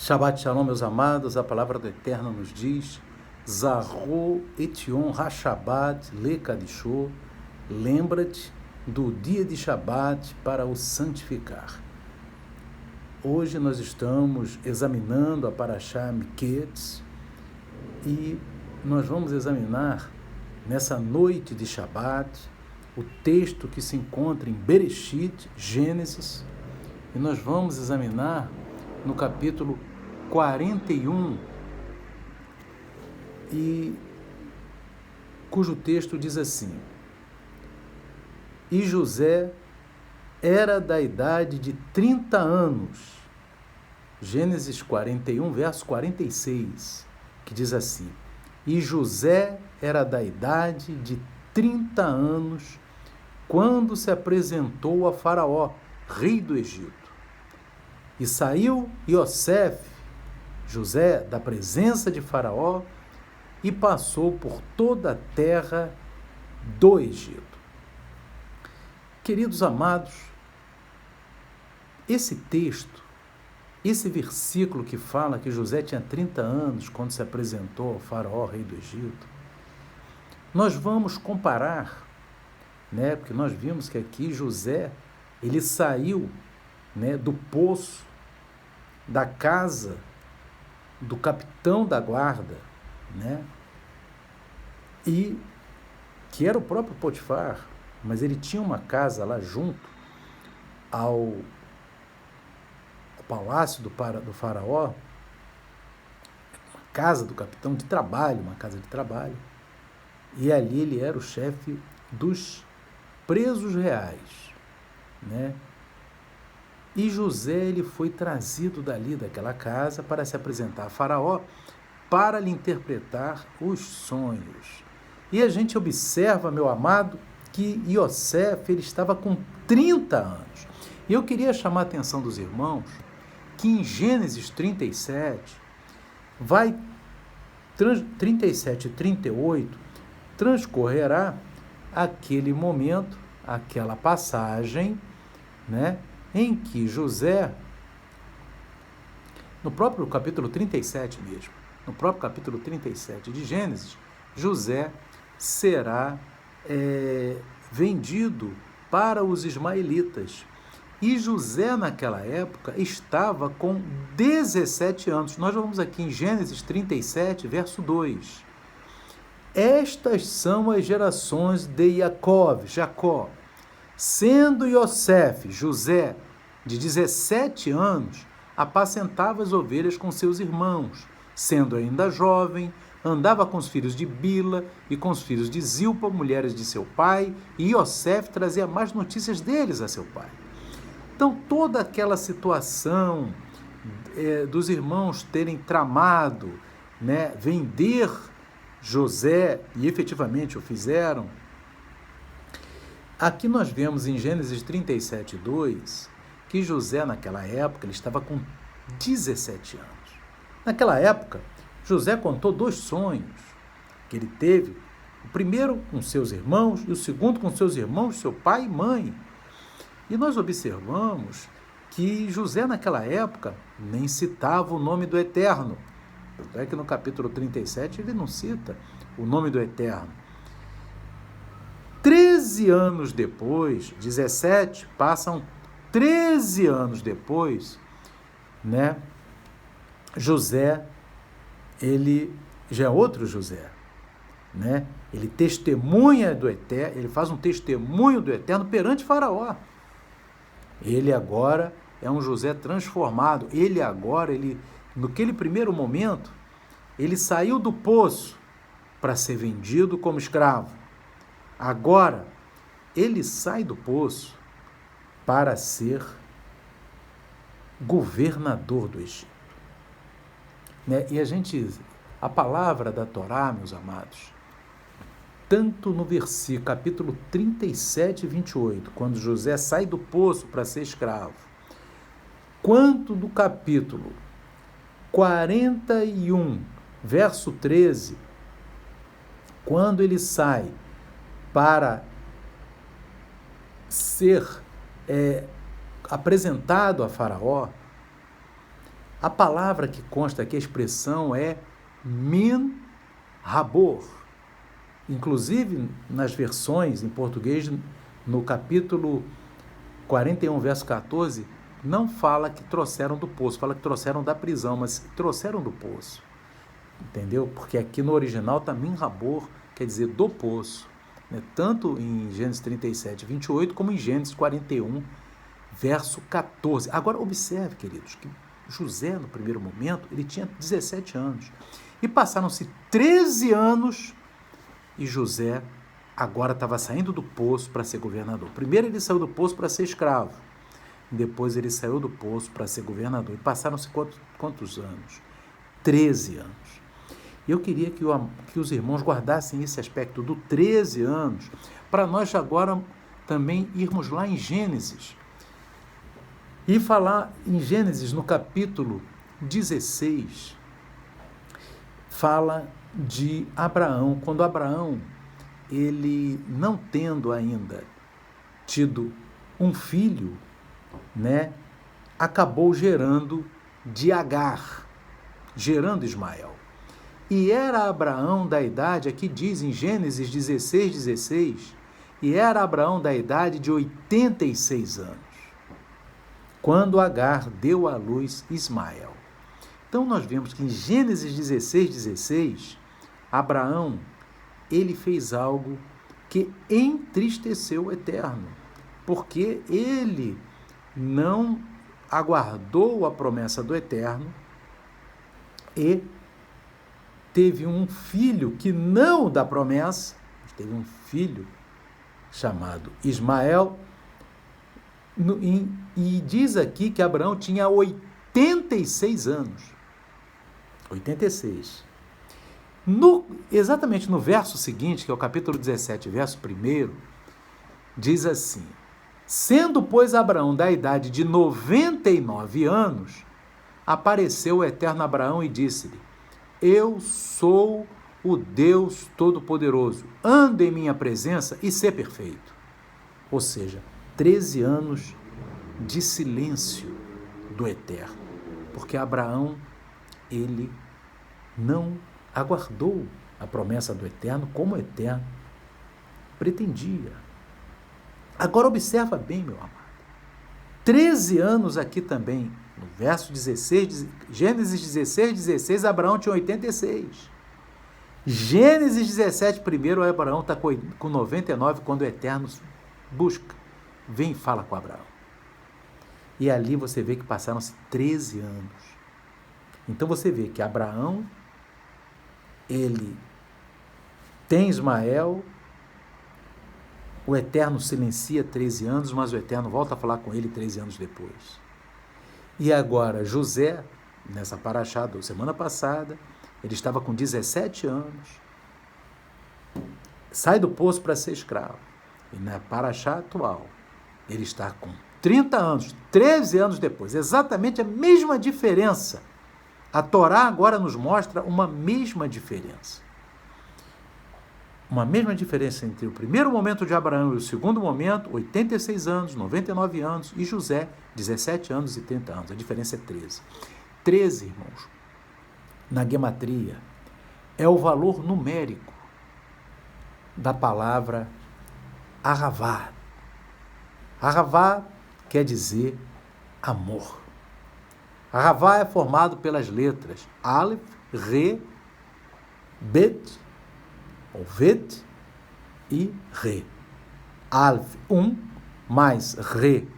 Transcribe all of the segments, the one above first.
Shabbat Shalom, meus amados, a palavra do Eterno nos diz: Zahu etion ha-Shabbat le-Kadishô, lembra-te do dia de Shabbat para o santificar. Hoje nós estamos examinando a Parashá Miketz e nós vamos examinar nessa noite de Shabbat o texto que se encontra em Bereshit, Gênesis, e nós vamos examinar no capítulo 41, e cujo texto diz assim: E José era da idade de 30 anos. Gênesis 41, verso 46, que diz assim: E José era da idade de 30 anos quando se apresentou a Faraó, rei do Egito. E saiu Iosef, José, da presença de Faraó, e passou por toda a terra do Egito. Queridos amados, esse texto, esse versículo que fala que José tinha 30 anos quando se apresentou ao Faraó, rei do Egito, nós vamos comparar, porque nós vimos que aqui José, ele saiu, do poço, da casa do capitão da guarda, e que era o próprio Potifar, mas ele tinha uma casa lá junto ao palácio do faraó, uma casa do capitão de trabalho, uma casa de trabalho, e ali ele era o chefe dos presos reais, E José, ele foi trazido daquela casa, para se apresentar a Faraó, para lhe interpretar os sonhos. E a gente observa, meu amado, que Iosef, ele estava com 30 anos. E eu queria chamar a atenção dos irmãos, que em Gênesis 37, 37 e 38, transcorrerá aquele momento, aquela passagem, em que José, no próprio capítulo 37 mesmo, no próprio capítulo 37 de Gênesis, José será vendido para os ismaelitas. E José, naquela época, estava com 17 anos. Nós vamos aqui em Gênesis 37, verso 2. Estas são as gerações de Jacó. Sendo Iosef, José, de 17 anos, apacentava as ovelhas com seus irmãos. Sendo ainda jovem, andava com os filhos de Bila e com os filhos de Zilpa, mulheres de seu pai, e Iosef trazia mais notícias deles a seu pai. Então, toda aquela situação dos irmãos terem tramado, vender José, e efetivamente o fizeram. Aqui nós vemos em Gênesis 37, 2, que José, naquela época, ele estava com 17 anos. Naquela época, José contou 2 sonhos que ele teve, o primeiro com seus irmãos e o segundo com seus irmãos, seu pai e mãe. E nós observamos que José, naquela época, nem citava o nome do Eterno. Até que no capítulo 37 ele não cita o nome do Eterno. 13 anos depois, 17, passam 13 anos depois, José, ele já é outro José, Ele testemunha do Eterno, ele faz um testemunho do Eterno perante Faraó. Ele agora é um José transformado. Naquele primeiro momento, ele saiu do poço para ser vendido como escravo. Agora, ele sai do poço para ser governador do Egito. E a palavra da Torá, meus amados, tanto no versículo, capítulo 37 e 28, quando José sai do poço para ser escravo, quanto do capítulo 41, verso 13, quando ele sai para ser apresentado a Faraó, A palavra que consta aqui, a expressão é min rabor. Inclusive, nas versões em português, no capítulo 41, verso 14, não fala que trouxeram do poço, fala que trouxeram da prisão, mas trouxeram do poço. Entendeu? Porque aqui no original está min rabor, quer dizer do poço. Né? Tanto em Gênesis 37, 28, como em Gênesis 41, verso 14. Agora, observe, queridos, que José, no primeiro momento, ele tinha 17 anos. E passaram-se 13 anos e José agora estava saindo do poço para ser governador. Primeiro ele saiu do poço para ser escravo. Depois ele saiu do poço para ser governador. E passaram-se quantos anos? 13 anos. Eu queria que os irmãos guardassem esse aspecto do 13 anos, para nós agora também irmos lá em Gênesis. E falar em Gênesis, no capítulo 16, fala de Abraão, quando Abraão, ele não tendo ainda tido um filho, né, acabou gerando de Agar, gerando Ismael. E era Abraão da idade, aqui diz em Gênesis 16, 16, e era Abraão da idade de 86 anos, quando Agar deu à luz Ismael. Então nós vemos que em Gênesis 16, 16, Abraão, ele fez algo que entristeceu o Eterno, porque ele não aguardou a promessa do Eterno e teve um filho que não da promessa, teve um filho chamado Ismael, e diz aqui que Abraão tinha 86 anos. 86. Exatamente no verso seguinte, que é o capítulo 17, verso 1, diz assim: sendo, pois, Abraão da idade de 99 anos, apareceu o Eterno a Abraão e disse-lhe: eu sou o Deus Todo-Poderoso, anda em minha presença e sê perfeito. Ou seja, 13 anos de silêncio do Eterno, porque Abraão, ele não aguardou a promessa do Eterno como o Eterno pretendia. Agora observa bem, meu amado, 13 anos aqui também, no verso 16, Gênesis 16, 16, Abraão tinha 86. Gênesis 17, primeiro, Abraão está com 99, quando o Eterno busca, vem e fala com Abraão. E ali você vê que passaram-se 13 anos. Então você vê que Abraão, ele tem Ismael, o Eterno silencia 13 anos, mas o Eterno volta a falar com ele 13 anos depois. E agora José, nessa paraxá da semana passada, ele estava com 17 anos, sai do poço para ser escravo. E na paraxá atual, ele está com 30 anos, 13 anos depois, exatamente a mesma diferença. A Torá agora nos mostra uma mesma diferença. Uma mesma diferença entre o primeiro momento de Abraão e o segundo momento, 86 anos, 99 anos, e José, 17 anos e 30 anos. A diferença é 13. 13, irmãos, na gematria, é o valor numérico da palavra Ahavá. Ahavá quer dizer amor. Ahavá é formado pelas letras Aleph, Re, Bet, ou Vet e Re. Aleph 1, mais Re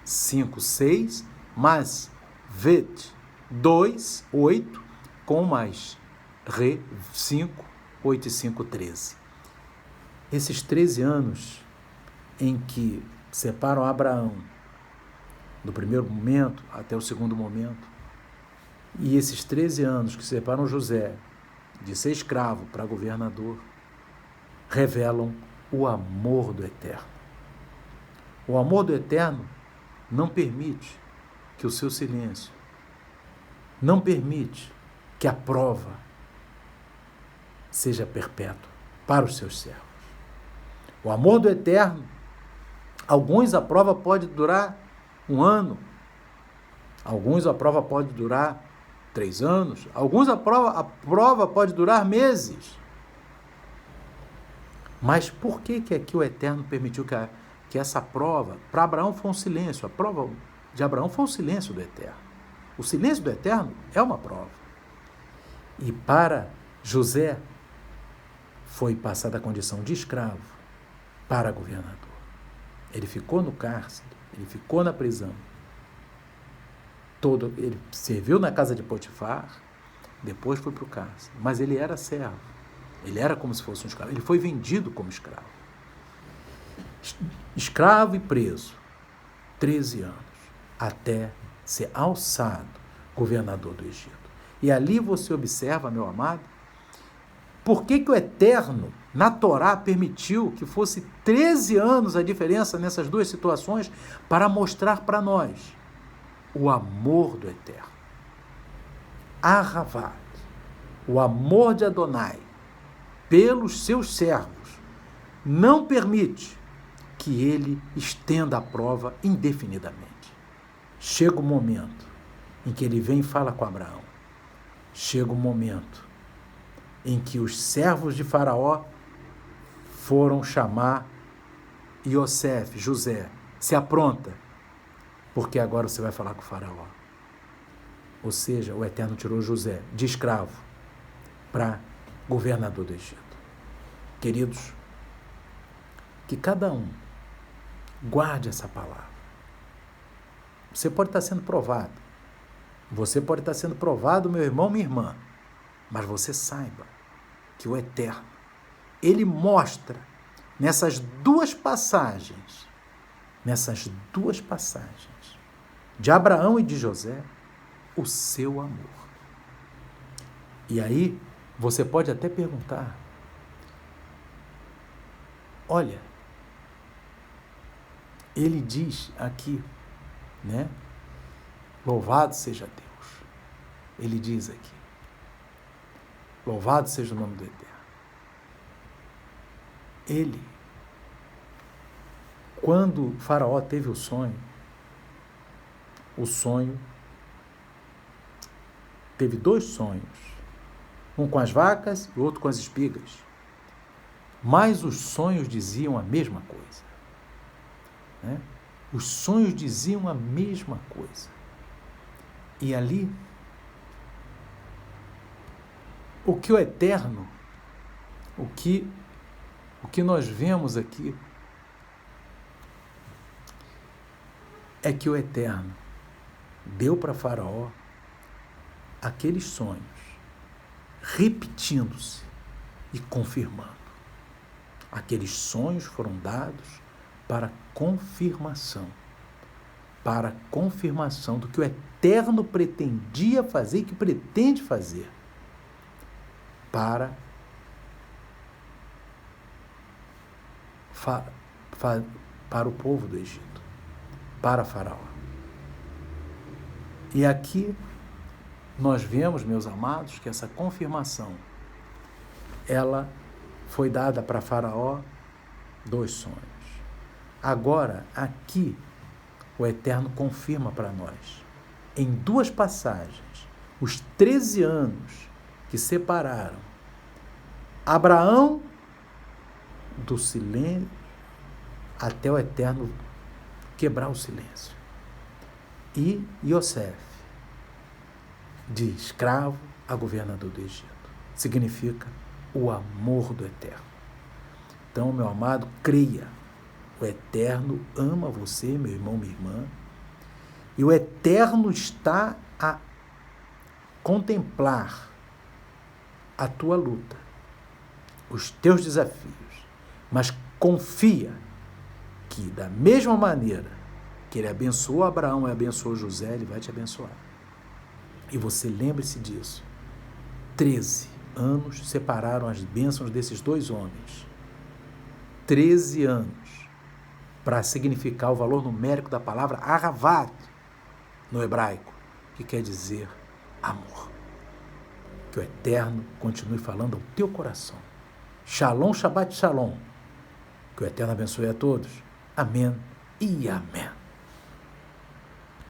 5, 6, mais Vet 2, 8, com mais Re 5, 8 e 5, 13. Esses 13 anos em que separam Abraão do primeiro momento até o segundo momento, e esses 13 anos que separam José de ser escravo para governador, revelam o amor do Eterno. O amor do Eterno não permite que o seu silêncio, não permite que a prova seja perpétua para os seus servos. O amor do Eterno, alguns a prova pode durar 1 ano, alguns a prova pode durar 3 anos. Alguns a prova pode durar meses. Mas por que aqui o Eterno permitiu que essa prova, para Abraão foi um silêncio, a prova de Abraão foi um silêncio do Eterno. O silêncio do Eterno é uma prova. E para José foi passada a condição de escravo para governador. Ele ficou no cárcere, ele ficou na prisão. Ele serviu na casa de Potifar, depois foi para o cárcere, mas ele era servo. Ele era como se fosse um escravo. Ele foi vendido como escravo. Escravo e preso. 13 anos. Até ser alçado governador do Egito. E ali você observa, meu amado, por que o Eterno, na Torá, permitiu que fosse 13 anos a diferença nessas duas situações para mostrar para nós o amor do Eterno. Ahavat, o amor de Adonai pelos seus servos, não permite que ele estenda a prova indefinidamente. Chega o momento em que ele vem e fala com Abraão. Chega o momento em que os servos de Faraó foram chamar Yosef, José, se apronta, porque agora você vai falar com o Faraó. Ou seja, o Eterno tirou José de escravo para governador do Egito. Queridos, que cada um guarde essa palavra. Você pode estar sendo provado. Você pode estar sendo provado, meu irmão, minha irmã. Mas você saiba que o Eterno, ele mostra nessas duas passagens, de Abraão e de José, o seu amor. E aí, você pode até perguntar, olha, ele diz aqui, né? Louvado seja Deus. Ele diz aqui, louvado seja o nome do Eterno. Ele, quando Faraó teve o sonho teve 2 sonhos, um com as vacas e outro com as espigas. Mas os sonhos diziam a mesma coisa. Né? Os sonhos diziam a mesma coisa. E ali, o que o Eterno, o que nós vemos aqui, é que o Eterno deu para Faraó aqueles sonhos, repetindo-se e confirmando. Aqueles sonhos foram dados para confirmação do que o Eterno pretendia fazer e que pretende fazer para o povo do Egito, para Faraó. E aqui nós vemos, meus amados, que essa confirmação, ela foi dada para Faraó 2 sonhos. Agora, aqui, o Eterno confirma para nós, em 2 passagens, os 13 anos que separaram Abraão do silêncio até o Eterno quebrar o silêncio. E Yosef, de escravo a governador do Egito. Significa o amor do Eterno. Então, meu amado, creia. O Eterno ama você, meu irmão, minha irmã. E o Eterno está a contemplar a tua luta, os teus desafios. Mas confia que, da mesma maneira que ele abençoou Abraão e abençoou José, ele vai te abençoar. E você lembre-se disso. 13 anos separaram as bênçãos desses 2 homens. 13 anos para significar o valor numérico da palavra Ahavat no hebraico, que quer dizer amor. Que o Eterno continue falando ao teu coração. Shalom, Shabbat Shalom. Que o Eterno abençoe a todos. Amém e amém.